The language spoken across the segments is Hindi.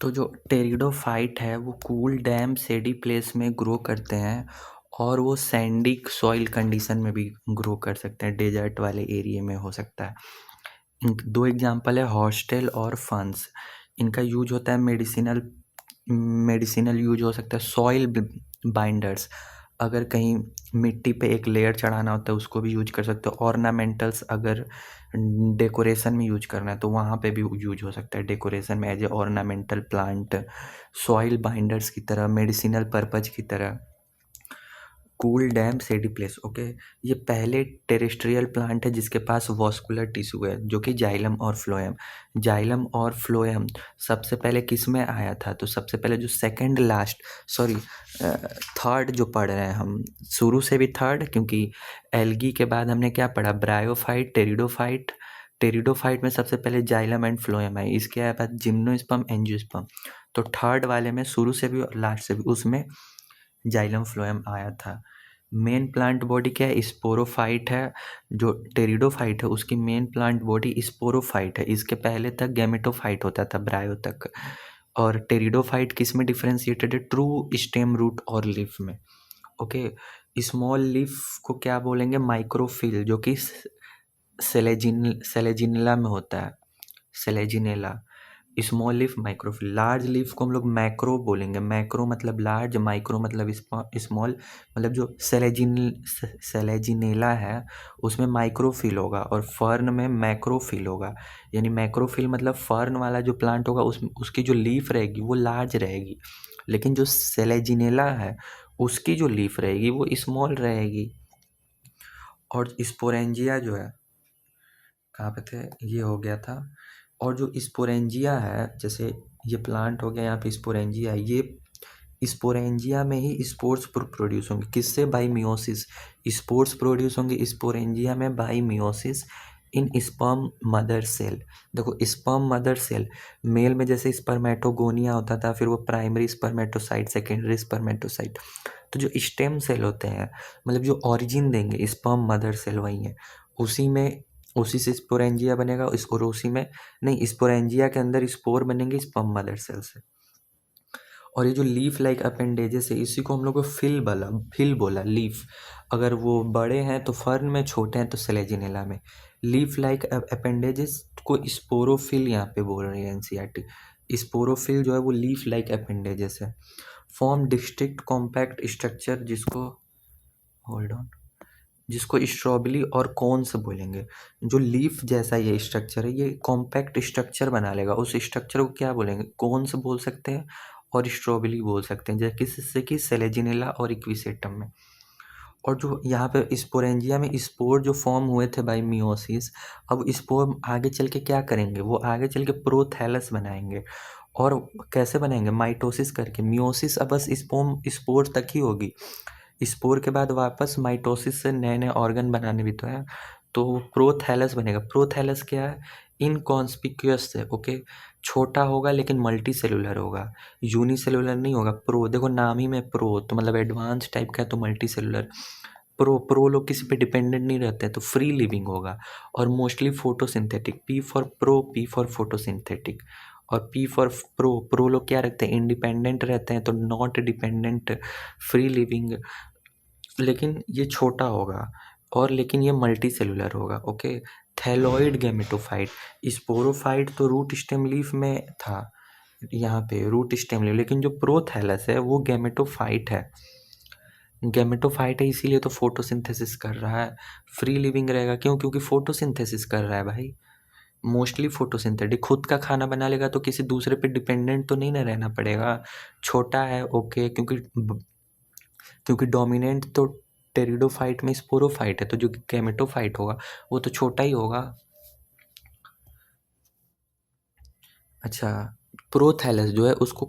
तो जो टेरिडोफाइट है वो कूल डैम सेडी प्लेस में ग्रो करते हैं और वो सैंडिक सॉइल कंडीशन में भी ग्रो कर सकते हैं, डेजर्ट वाले एरिया में हो सकता है। दो एग्जांपल है हॉस्टेल और फंस। इनका यूज होता है मेडिसिनल यूज हो सकता है। सॉइल बाइंडर्स, अगर कहीं मिट्टी पे एक लेयर चढ़ाना होता है उसको भी यूज कर सकते हो। ऑर्नामेंटल्स, अगर डेकोरेशन में यूज करना है तो वहाँ पे भी यूज हो सकता है डेकोरेशन में as a ornamental plant. Soil binders की तरह, मेडिसिनल पर्पज की तरह। Cool damp shady place, okay. ये पहले टेरेस्ट्रियल प्लांट है जिसके पास वॉस्कुलर टिश्यू है, जो कि जाइलम और फ्लोएम। जाइलम और फ्लोएम सबसे पहले किस में आया था? तो सबसे पहले जो सेकंड लास्ट, सॉरी, थर्ड जो पढ़ रहे हैं हम, शुरू से भी थर्ड, क्योंकि एल्गी के बाद हमने क्या पढ़ा? Bryophyte, pteridophyte. टेरिडोफाइट में सबसे पहले जाइलम एंड फ्लोएम है, इसके बाद जिम्नोस्पर्म, एंजियोस्पर्म। तो थर्ड वाले में शुरू से भी और लास्ट से भी उसमें जाइलम फ्लोएम आया था। मेन प्लांट बॉडी क्या है? स्पोरोफाइट है। जो टेरिडोफाइट है उसकी मेन प्लांट बॉडी स्पोरोफाइट है। इसके पहले तक गैमेटोफाइट होता था, ब्रायो तक। और टेरिडोफाइट किस में डिफरेंशिएटेड है? ट्रू स्टेम, रूट और लीफ में, ओके। स्मॉल लीफ को क्या बोलेंगे? माइक्रोफिल, जो कि सेलेजिनेला में होता है, selaginella. Small leaf microphyll. Large leaf को हम लोग मैक्रो बोलेंगे। मैक्रो मतलब लार्ज, माइक्रो मतलब स्मॉल। मतलब जो सेलेजिनेला है उसमें माइक्रोफिल होगा और फर्न में मैक्रोफिल होगा। यानी मैक्रोफिल मतलब फर्न वाला जो प्लांट होगा उसकी जो लीफ रहेगी वो लार्ज रहेगी, लेकिन जो सेलेजिनेला है उसकी जो लीफ रहेगी वो स्मॉल रहेगी। और स्पोरेंजिया जो है, कहाँ पे थे? ये हो गया था। और जो स्पोरेंजिया है, जैसे ये प्लांट हो गया, यहाँ पे स्पोरेंजिया है, ये स्पोरेंजिया में ही स्पोर्स प्रोड्यूस होंगे। किससे? By meiosis. स्पोर्स प्रोड्यूस होंगे स्पोरेंजिया में by meiosis in sperm mother cell. देखो, स्पर्म मदर सेल मेल में जैसे स्पर्मेटोगोनिया होता था, फिर वो प्राइमरी स्पर्मेटोसाइट, सेकेंडरी स्पर्मेटोसाइट। तो जो स्टेम सेल होते हैं, मतलब जो ऑरिजिन देंगे, स्पर्म मदर सेल वही है। उसी से स्पोरेंजिया बनेगा। और उसी में नहीं, स्पोरेंजिया के अंदर स्पोर बनेंगे स्पर्म मदर सेल से। और ये जो लीफ लाइक अपेंडेजेस है इसी को हम लोग को फिल बोला, लीफ। अगर वो बड़े हैं तो फर्न में, छोटे हैं तो सेलेजिनेला में। लीफ लाइक अपेंडेजेस को स्पोरोफिल यहाँ पे बोल रही है एनसीईआरटी। स्पोरोफिल जो है वो लीफ लाइक अपेंडेजेस है। फॉर्म डिस्ट्रिक्ट कॉम्पैक्ट स्ट्रक्चर, जिसको, होल्ड ऑन, जिसको स्ट्रॉबेरी और कोन्स बोलेंगे। जो लीफ जैसा ये स्ट्रक्चर है ये कॉम्पैक्ट स्ट्रक्चर बना लेगा। उस स्ट्रक्चर को क्या बोलेंगे? कोन्स बोल सकते हैं और स्ट्रॉबेरी बोल सकते हैं, जैसे किससे कि सेलेजिनेला और इक्विसेटम में। और जो यहाँ पे स्पोरेंजिया में स्पोर जो फॉर्म हुए थे बाय मियोसिस, अब स्पोर आगे चल के क्या करेंगे? वो आगे चल के प्रोथैलस बनाएंगे। और कैसे बनाएंगे? माइटोसिस करके। मियोसिस अब बस स्पोर तक ही होगी। स्पोर के बाद वापस माइटोसिस से नए नए ऑर्गन बनाने भी तो है, तो प्रोथैलस बनेगा। प्रोथैलस क्या है? इनकॉन्स्पिक्यूअस है, ओके। छोटा होगा लेकिन मल्टी सेलुलर होगा, यूनिसेलुलर नहीं होगा। प्रो, देखो नाम ही में प्रो, तो मतलब एडवांस टाइप का है, तो मल्टी सेलुलर। प्रो लोग किसी पे डिपेंडेंट नहीं रहते हैं, तो फ्री लिविंग होगा। और mostly photosynthetic. P for pro, P for photosynthetic. और पी फॉर प्रो लोग क्या रखते हैं? इंडिपेंडेंट रहते हैं, तो नॉट डिपेंडेंट, फ्री लिविंग। लेकिन ये छोटा होगा और लेकिन ये मल्टी सेलुलर होगा, ओके। Thalloid gametophyte. स्पोरोफाइट तो रूट स्टेम लीफ में था, यहाँ पे रूट स्टेम लीफ, लेकिन जो प्रोथैलस है वो गैमेटोफाइट है। गैमेटोफाइट है इसीलिए तो फोटोसिंथेसिस कर रहा है, फ्री लिविंग रहेगा। क्यों? क्योंकि फोटोसिंथेसिस कर रहा है भाई। Mostly photosynthetic. खुद का खाना बना लेगा तो किसी दूसरे पे डिपेंडेंट तो नहीं ना रहना पड़ेगा। छोटा है, ओके, क्योंकि डोमिनेंट तो टेरिडोफाइट में स्पोरोफाइट है, तो जो गैमेटोफाइट होगा वो तो छोटा ही होगा। अच्छा, प्रोथैलस जो है उसको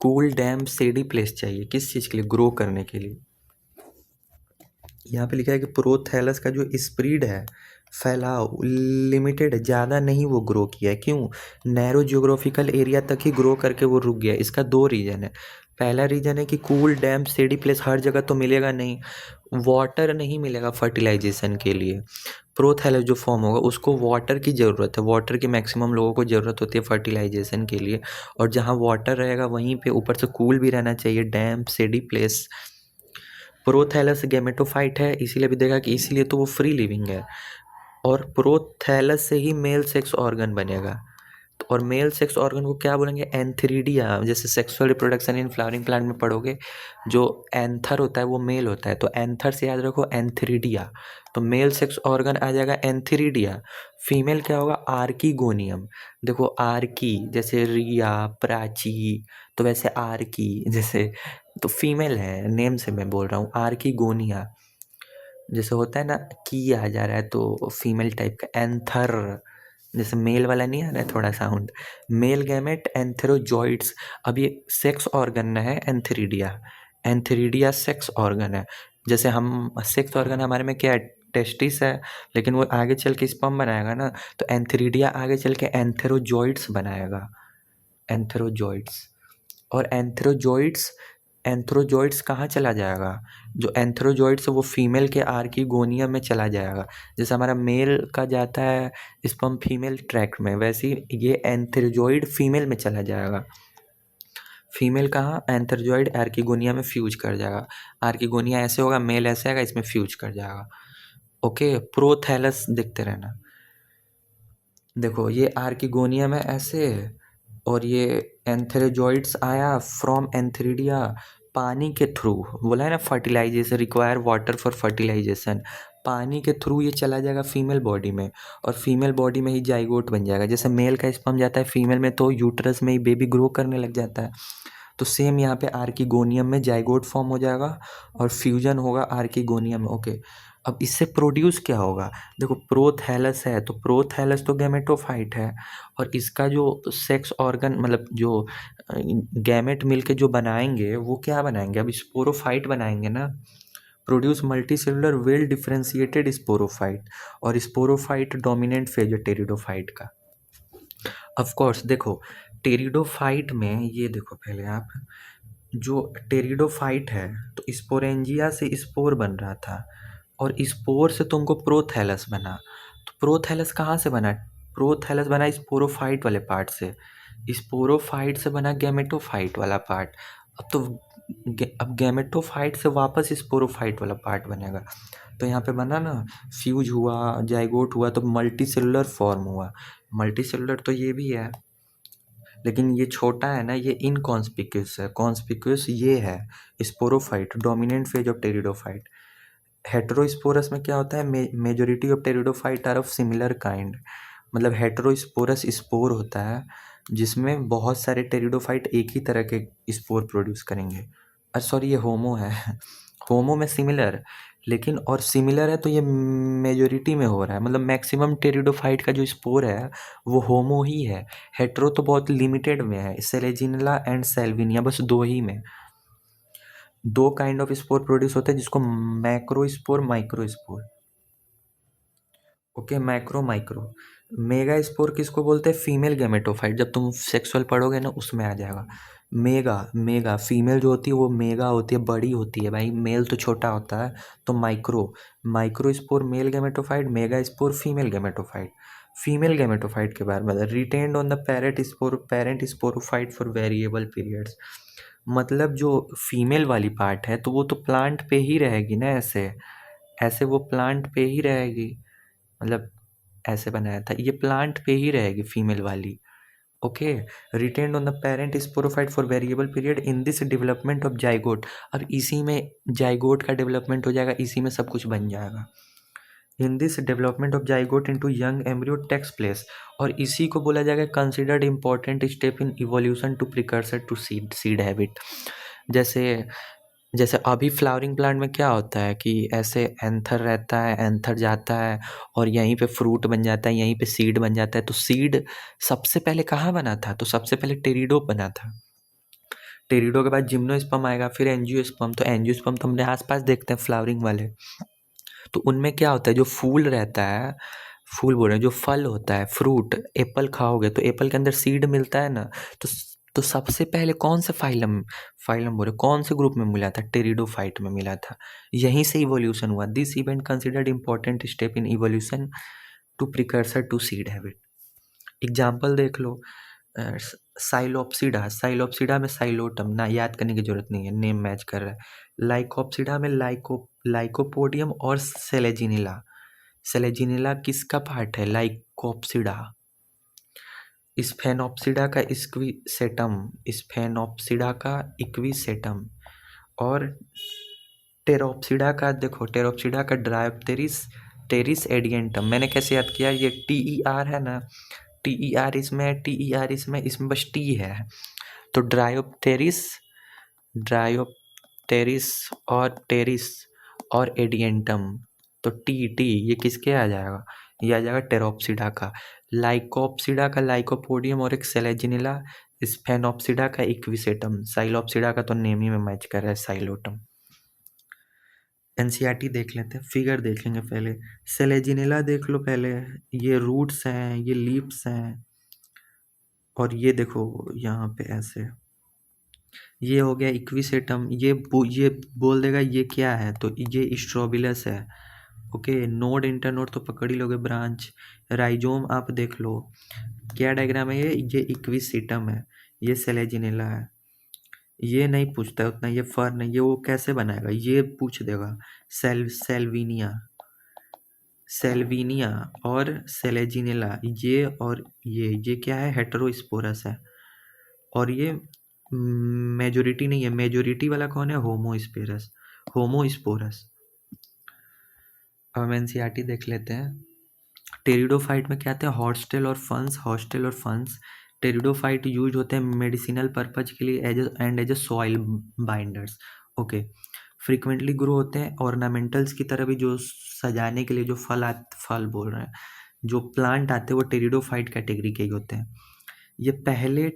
कूल डैम सेडी प्लेस चाहिए। किस चीज़ के लिए? ग्रो करने के लिए। यहाँ पे लिखा है कि प्रोथैलस का जो स्प्रीड है, फैलाव, लिमिटेड है, ज़्यादा नहीं वो ग्रो किया है। क्यों? नैरो जियोग्राफिकल एरिया तक ही ग्रो करके वो रुक गया। इसका दो रीज़न है। पहला रीज़न है कि कूल, डैम्प, शेडी प्लेस हर जगह तो मिलेगा नहीं, वाटर नहीं मिलेगा फर्टिलाइजेशन के लिए। प्रोथैलस जो फॉर्म होगा उसको वाटर की ज़रूरत है, वाटर की मैक्सिमम लोगों को ज़रूरत होती है फर्टिलाइजेशन के लिए, और जहाँ वाटर रहेगा वहीं पे ऊपर से कूल भी रहना चाहिए, डैम्प, शेडी प्लेस। प्रोथैलस गैमेटोफाइट है, इसीलिए भी देखा कि इसीलिए तो वो फ्री लिविंग है, और प्रोथैलस से ही मेल सेक्स ऑर्गन बनेगा। और मेल सेक्स ऑर्गन को क्या बोलेंगे? एंथेरिडिया। जैसे sexual reproduction in flowering plant में पढ़ोगे, जो एंथर होता है वो मेल होता है, तो एंथर से याद रखो एंथेरिडिया, तो मेल सेक्स ऑर्गन आ जाएगा एंथेरिडिया। फीमेल क्या होगा? आर्कीगोनियम। देखो आर्की जैसे रिया, प्राची, तो वैसे आर्की जैसे, तो फीमेल है, नेम से मैं बोल रहा हूँ, आर्कीगोनिया। जैसे होता है ना की आ जा रहा है तो फीमेल टाइप का, एंथर जैसे मेल वाला नहीं आ रहा है थोड़ा साउंड, मेल गैमेट एंथेरोजॉइड्स। अब ये सेक्स ऑर्गन है एंथेरिडिया, एंथेरिडिया सेक्स ऑर्गन है। जैसे हम सेक्स ऑर्गन हमारे में क्या है? टेस्टिस है, लेकिन वो आगे चल के स्पर्म बनाएगा ना, तो एंथेरिडिया आगे चल के एंथेरोजॉइड्स बनाएगा, एंथेरोजॉइड्स। और एंथेरोजॉइड्स, एंथ्रोजॉइड्स कहाँ चला जाएगा? जो एंथ्रोजॉइड्स है वो फीमेल के आर्कीगोनियम में चला जाएगा। जैसे हमारा मेल का जाता है स्पर्म फीमेल ट्रैक्ट में, वैसे ही ये एंथ्रोजॉइड फीमेल में चला जाएगा। फीमेल कहाँ? एंथ्रोजॉइड आर्कीगोनिया में फ्यूज कर जाएगा। आर्कीगोनिया ऐसे होगा, मेल ऐसे आएगा, इसमें फ्यूज कर जाएगा। ओके, प्रोथैलस देखते रहना। देखो ये आर्कीगोनिया में ऐसे, और ये एंथेरोजॉइड्स आया फ्रॉम एंथेरिडिया, पानी के थ्रू, बोला है ना fertilisation, require water for fertilisation, पानी के थ्रू ये चला जाएगा फीमेल बॉडी में, और फीमेल बॉडी में ही जाइगोट बन जाएगा। जैसे मेल का स्पर्म जाता है फीमेल में तो यूट्रस में ही बेबी ग्रो करने लग जाता है, तो सेम यहाँ पे आर्कीगोनियम में जाइगोट फॉर्म हो जाएगा और फ्यूजन होगा आर्कीगोनियम में। ओके, अब इससे प्रोड्यूस क्या होगा? देखो प्रोथैलस है, तो प्रोथैलस तो गैमेटोफाइट है, और इसका जो सेक्स ऑर्गन मतलब जो गैमेट मिलके जो बनाएंगे वो क्या बनाएंगे? अब स्पोरोफाइट बनाएंगे ना, produce multicellular well differentiated sporophyte, और स्पोरोफाइट डोमिनेंट फेज है टेरिडोफाइट का। ऑफ कोर्स देखो टेरिडोफाइट में ये देखो पहले आप, जो टेरिडोफाइट है तो स्पोरेंजिया से स्पोर बन रहा था, और स्पोर से तुमको प्रोथैलस बना, तो प्रोथैलस कहाँ से बना? प्रोथैलस बना स्पोरोफाइट वाले पार्ट से, स्पोरोफाइट से बना गैमेटोफाइट वाला पार्ट। अब तो अब गैमेटोफाइट से वापस स्पोरोफाइट वाला पार्ट बनेगा, तो यहाँ पे बना ना, फ्यूज हुआ, जाइगोट हुआ, तो मल्टी सेलुलर फॉर्म हुआ। मल्टी सेलुलर तो ये भी है, लेकिन ये छोटा है ना, ये इनकॉन्स्पिक्यूस है, कॉन्स्पिक्यूस ये है sporophyte, dominant phase of pteridophyte. Heterosporous में क्या होता है? Majority of pteridophyte are of similar kind, मतलब हेटेरोस्पोरस स्पोर होता है जिसमें बहुत सारे टेरिडोफाइट एक ही तरह के स्पोर प्रोड्यूस करेंगे। सॉरी ये होमो है होमो में सिमिलर, लेकिन और सिमिलर है तो ये मेजोरिटी में हो रहा है, मतलब मैक्सिमम टेरिडोफाइट का जो स्पोर है वो होमो ही है। हेटेरो तो बहुत लिमिटेड में है, सेलेजिनला एंड सेल्विनिया, बस दो ही में। दो काइंड ऑफ स्पोर प्रोड्यूस होते हैं जिसको macro spore, micro spore. Okay, macro micro. Mega spore किसको बोलते हैं? फीमेल गैमेटोफाइट, जब तुम सेक्सुअल पढ़ोगे ना उसमें आ जाएगा। मेगा, मेगा फीमेल जो होती है वो मेगा होती है, बड़ी होती है भाई, मेल तो छोटा होता है। तो micro, micro spore male gametophyte, mega spore female gametophyte. Female gametophyte के बारे में retained on the parent sporophyte for variable periods, मतलब जो फीमेल वाली पार्ट है तो वो तो प्लांट पे ही रहेगी ना, ऐसे ऐसे वो प्लांट पे ही रहेगी, मतलब ऐसे बनाया था, ये प्लांट पे ही रहेगी फीमेल वाली। Okay, retained on the parent sporophyte for variable period in this development of zygote. अब इसी में जाइगोट का डेवलपमेंट हो जाएगा, इसी में सब कुछ बन जाएगा। In this development of zygote into young embryo takes place, और इसी को बोला जाएगा considered important step in evolution to precursor to seed habit. जैसे जैसे अभी फ्लावरिंग प्लांट में क्या होता है कि ऐसे एंथर रहता है, एंथर जाता है और यहीं पे फ्रूट बन जाता है, यहीं पे सीड बन जाता है। तो सीड सबसे पहले कहाँ बना था? तो सबसे पहले टेरिडो बना था। टेरिडो के बाद जिम्नोस्पर्म आएगा, फिर एंजियोस्पर्म। तो एंजियोस्पर्म तो हमने आसपास देखते हैं फ्लावरिंग वाले, तो उनमें क्या होता है? जो फूल रहता है, फूल बोल रहे हैं, जो फल होता है, फ्रूट, एप्पल खाओगे तो एप्पल के अंदर सीड मिलता है ना, तो तो सबसे पहले कौन से फाइलम फाइलम बोले कौन से ग्रुप में मिला था? टेरिडोफाइट में मिला था। यहीं से इवोल्यूशन हुआ। This event considered important step in evolution to precursor to seed habit. Example देख लो, साइलोप्सिडा में साइलोटम, ना याद करने की जरूरत नहीं है, नेम मैच कर रहा है। लाइकोप्सिडा में लाइकोपोडियम और सेलेजिनिला किसका पार्ट है? लाइकोप्सिडा। स्फेनोप्सिडा का इक्विसेटम और टेरोप्सिडा का, देखो टेरोप्सिडा का ड्रायोप्टेरिस टेरिस एडियंटम। मैंने कैसे याद किया? ये TER है ना, TER इसमें बस टी है। तो ड्रायोप्टेरिस और टेरिस और एडियंटम, तो टी ये किसके आ जाएगा? ये आ जाएगा टेरोप्सिडा का। लाइकोप्सिडा का लाइकोपोडियम और एक सेलेजिनिला। स्फेनोप्सिडा का इक्विसेटम। साइलोप्सिडा का तो नेम ही में मैच कर रहा है, साइलोटम। NCERT देख लेते हैं, फिगर देखेंगे पहले। सेलेजिनिला देख लो पहले, ये रूट्स हैं, ये लीव्स हैं, और ये देखो यहाँ पे ऐसे, ये हो गया इक्विसेटम। ये बोल देगा ये क्या है, तो ये स्ट्रोबिलस है। ओके, नोड इंटरनोड तो पकड़ ही लोगे, ब्रांच। राइजोम आप देख लो, क्या डायग्राम है ये इक्विसेटम है, ये सेलेजिनेला है। ये नहीं पूछता है उतना, ये फर नहीं, ये वो कैसे बनाएगा ये पूछ देगा। सेल्विनिया और सेलेजिनेला, ये और ये क्या है? हेटेरोस्पोरस है। और ये मेजोरिटी नहीं है, मेजोरिटी वाला कौन है? होमोस्पोरस। अब हम NCERT देख लेते हैं। टेरिडोफाइट में क्या आते हैं? हॉस्टेल और फंस। टेरिडोफाइट यूज होते हैं मेडिसिनल पर्पज के लिए as a soil binders. Okay, frequently grow होते हैं ऑर्नामेंटल्स की तरह भी, जो सजाने के लिए जो फल बोल रहे हैं, जो प्लांट आते हैं वो टेरिडोफाइट कैटेगरी के ही होते हैं। ये पहले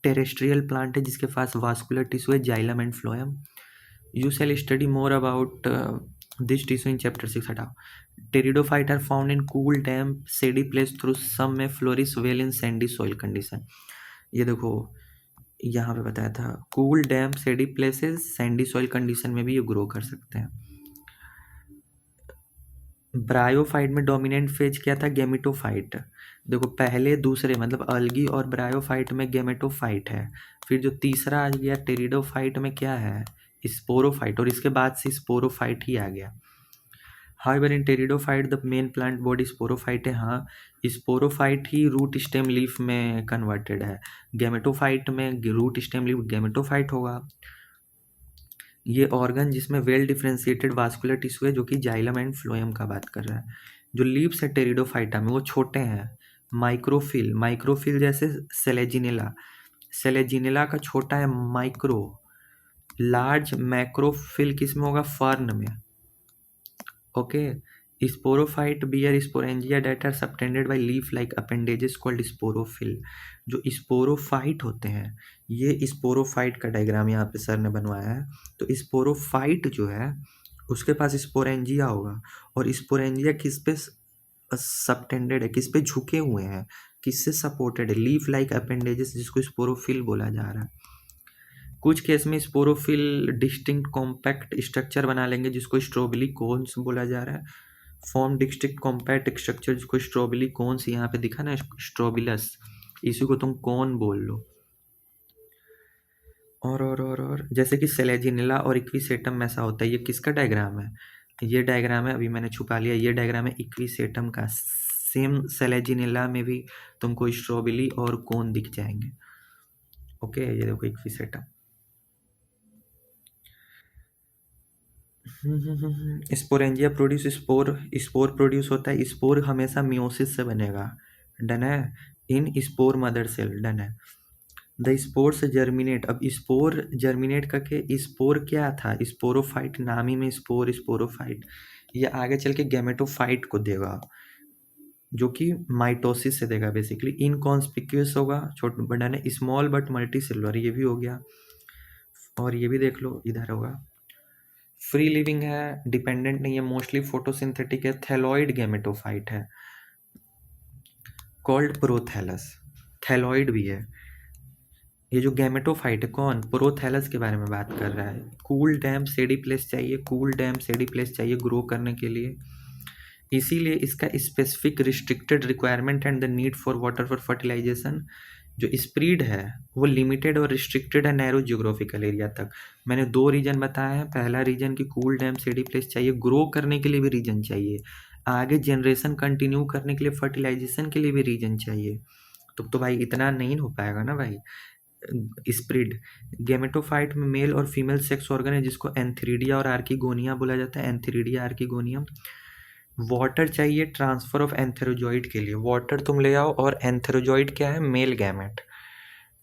टेरेस्ट्रियल प्लांट है जिसके पास वास्कुलर टिश्यू है, xylem and phloem. You shall study more about this tissue in chapter 6। हटाओ। Pteridophyte are found in cool damp shady place through some may flourish well in sandy soil condition. ये देखो यहाँ पे बताया था, cool damp shady places sandy soil condition में भी ये ग्रो कर सकते हैं। ब्रायोफाइट में डोमिनेंट फेज क्या था? गेमेटोफाइट। देखो पहले दूसरे मतलब अल्गी और ब्रायोफाइट में गेमेटोफाइट है, फिर जो तीसरा आ गया टेरिडोफाइट में क्या है? स्पोरोफाइट, और इसके बाद से स्पोरोफाइट ही आ गया। However in pteridophyte the main plant body sporophyte है। हाँ, स्पोरोफाइट ही रूट स्टेम लीफ में कन्वर्टेड है। गेमेटोफाइट में रूट स्टेम लीफ गेमेटोफाइट होगा। ये ऑर्गन जिसमें वेल डिफ्रेंशिएटेड वास्कुलर टिश्यू है, जो कि जाइलम एंड फ्लोएम का बात कर रहा है। जो लीव्स है टेरिडोफाइटा में वो छोटे हैं, माइक्रोफिल जैसे सेलेजिनेला का छोटा है माइक्रो। लार्ज मैक्रोफिल किस में होगा? फर्न में। Okay, sporophyte bear sporangia that are subtended by leaf like appendages called sporophyll. जो स्पोरोफाइट होते हैं, ये स्पोरोफाइट का डायग्राम यहाँ पे सर ने बनवाया है। तो स्पोरोफाइट जो है उसके पास स्पोरेंजिया होगा, और स्पोरेंजिया किस पे सबटेंडेड है, किस पे झुके हुए हैं, किससे सपोर्टेड है? लीफ लाइक अपेंडेजेस, जिसको स्पोरोफिल बोला जा रहा है। कुछ केस में स्पोरोफिल डिस्टिंक्ट कॉम्पैक्ट स्ट्रक्चर बना लेंगे, जिसको स्ट्रोबिली कोन्स बोला जा रहा है। फॉर्म डिस्टिंक्ट कॉम्पैक्ट स्ट्रक्चर, जिसको स्ट्रोबिली कोन्स यहाँ पे दिखा ना, स्ट्रोबिलस, इसी को तुम कौन बोल लो। और जैसे कि सेलेजिनेला और इक्विसेटम में ऐसा होता है। ये किसका डायग्राम है? ये डायग्राम है, अभी मैंने छुपा लिया, ये डायग्राम है इक्विसेटम का। सेम सेलेजिनेला में भी तुमको स्ट्रोबिली और कोन दिख जाएंगे। ओके, ये देखो Equisetum. Sporangia produce spore produce होता है। स्पोर हमेशा मियोसिस से बनेगा, डन है, इन स्पोर मदर सेल, डन है। The spores germinate. अब स्पोर जर्मिनेट करके, स्पोर क्या था? स्पोरोफाइट, नाम ही में स्पोरोफाइट। ये आगे चल के गैमेटोफाइट को देगा, जो कि माइटोसिस से देगा बेसिकली। इनकॉन्स्पिक्यूअस होगा, छोटा बड़ा ने, स्मॉल बट मल्टी सेलुलर, ये भी हो गया। और ये भी देख लो, इधर होगा। फ्री लिविंग है, डिपेंडेंट नहीं है, मोस्टली फोटोसिंथेटिक है, थैलॉइड गैमेटोफाइट है, कॉल्ड प्रोथैलस। थैलॉइड भी है, ये जो गैमेटोफाइट है कौन, प्रोथैलस के बारे में बात कर रहा है। कूल डैम्प सेडी प्लेस चाहिए, कूल डैम्प सेडी प्लेस चाहिए ग्रो करने के लिए। इसीलिए इसका specific restricted requirement and the need for water for fertilisation जो स्प्रीड है वो लिमिटेड और रिस्ट्रिक्टेड है नैरो जियोग्राफिकल एरिया तक। मैंने 2 रीजन बताए हैं। पहला रीजन कि कूल डैम सेडी प्लेस चाहिए, ग्रो करने के लिए भी रीजन चाहिए, आगे जनरेशन कंटिन्यू करने के लिए फर्टिलाइजेशन के लिए भी रीजन चाहिए। तो भाई इतना नहीं हो पाएगा ना भाई। स्प्रिड गेमेटोफाइट में मेल और फीमेल सेक्स ऑर्गन है जिसको एंथीरिडिया और आर्किगोनिया बोला जाता है, एंथीरिडिया आर्किगोनियम। वाटर चाहिए ट्रांसफर ऑफ एंथेरोजॉइड के लिए, वाटर तुम ले आओ। और एंथेरोजॉइड क्या है, मेल गैमेट।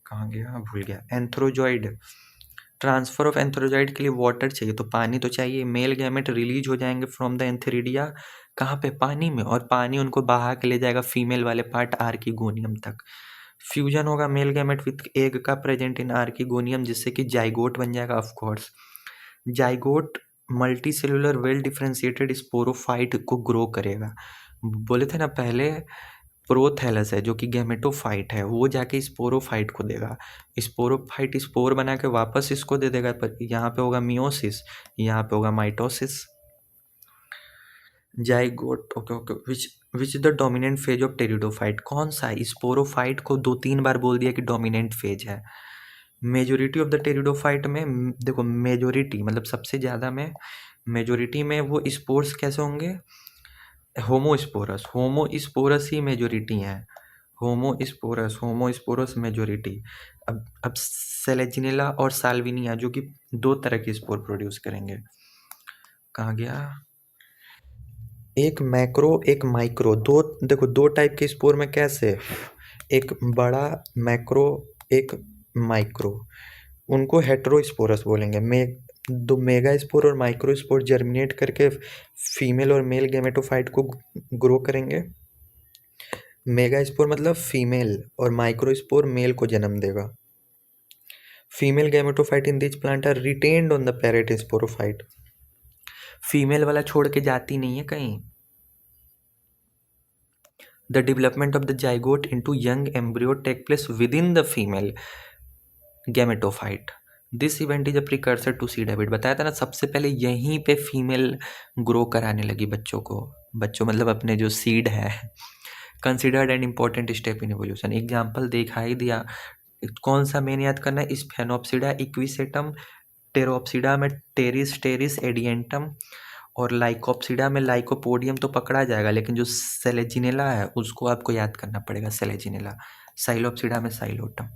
कहाँ गया, भूल गया। एंथ्रोजॉइड, ट्रांसफर ऑफ एंथ्रोजॉइड के लिए वाटर चाहिए, तो पानी तो चाहिए। मेल गैमेट रिलीज हो जाएंगे फ्रॉम द एंथेरिडिया, कहाँ पे, पानी में, और पानी उनको बहा के ले जाएगा फीमेल वाले पार्ट आर्किगोनियम तक। फ्यूजन होगा मेल गैमेट विथ एग का प्रेजेंट इन आर्किगोनियम, जिससे कि जाइगोट बन जाएगा। Of course zygote multi cellular well differentiated sporophyte को ग्रो करेगा। बोले थे ना पहले, प्रोथैलस है जो कि गैमेटोफाइट है, वो जाके स्पोरोफाइट को देगा। स्पोरोफाइट स्पोर बना के वापस इसको दे देगा, पर यहाँ पे होगा मियोसिस, यहाँ पे होगा mitosis. Zygote, okay okay. Which the dominant phase of pteridophyte, कौन सा है? स्पोरोफाइट को 2-3 बार बोल दिया कि डोमिनेंट फेज है। मेजोरिटी ऑफ द टेरिडोफाइट में देखो, मेजोरिटी मतलब सबसे ज़्यादा में, मेजोरिटी में वो स्पोर्स कैसे होंगे, होमोस्पोरस, होमोस्पोरस ही मेजोरिटी हैं। Homosporous majority. अब सेलेजिनेला और साल्विनिया जो कि 2 तरह के स्पोर प्रोड्यूस करेंगे। कहाँ गया, एक मैक्रो एक माइक्रो, दो देखो 2 टाइप के स्पोर में कैसे, एक बड़ा मैक्रो, एक माइक्रो, उनको हेटेरोस्पोरस बोलेंगे। दो मेगा स्पोर और माइक्रो स्पोर जर्मिनेट करके फीमेल और मेल गैमेटोफाइट को ग्रो करेंगे। मेगा स्पोर मतलब फीमेल और माइक्रो स्पोर मेल को जन्म देगा। Female gametophyte in this plant are retained on the parent sporophyte. Female वाला छोड़ के जाती नहीं है कहीं। The development of the zygote into young embryo take place within the female gametophyte. This event is a precursor to seed habit. बताया था ना, सबसे पहले यहीं पे फीमेल ग्रो कराने लगी बच्चों को, बच्चों मतलब अपने जो सीड है। Considered an important step in evolution, example दिखा ही दिया। कौन सा मेन याद करना है, स्फेनोप्सिडा इक्विसेटम, टेरोप्सिडा में टेरिस टेरिस एडिएंटम, और लाइकोप्सिडा में लाइकोपोडियम तो पकड़ा जाएगा, लेकिन जो सेलेजिनेला है उसको आपको याद करना पड़ेगा, सेलेजिनेला। साइलोप्सिडा में साइलोटम।